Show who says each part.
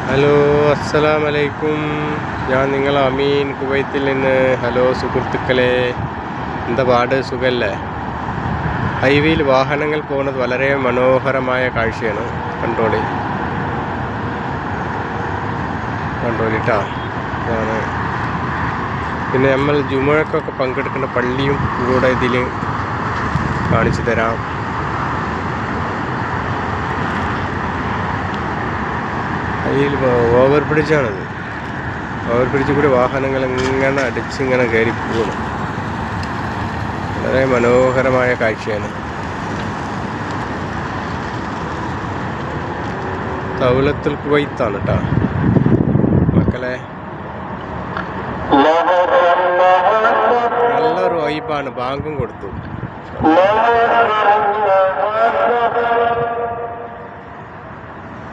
Speaker 1: Hello, അസ്സലാമലൈക്കും. ഞാൻ നിങ്ങൾ അമീൻ കുവൈത്തിൽ നിന്ന്. ഹലോ സുഹൃത്തുക്കളെ, എന്താ പാട്, സുഖല്ലേ? ഹൈവേയിൽ വാഹനങ്ങൾ പോകുന്നത് വളരെ മനോഹരമായ കാഴ്ചയാണ്. കണ്ടോളിട്ടാ. അതാണ്. പിന്നെ നമ്മൾ ജുമുഅക്കൊക്കെ പങ്കെടുക്കുന്ന പള്ളിയും കൂടെ ഇതിൽ കാണിച്ചു തരാം. അതിൽ ഓവർ ബ്രിഡ്ജാണത്. ഓവർ ബ്രിഡ്ജിൽ കൂടി വാഹനങ്ങൾ ഇങ്ങനെ അടിച്ചിങ്ങനെ കയറി പോകണം. വളരെ മനോഹരമായ കാഴ്ചയാണ്. ദൗലത്തുൽ കുവൈത്താണ് കേട്ടോ മക്കളെ. നല്ലൊരു വൈബാണ്. ബാങ്കും കൊടുത്തു.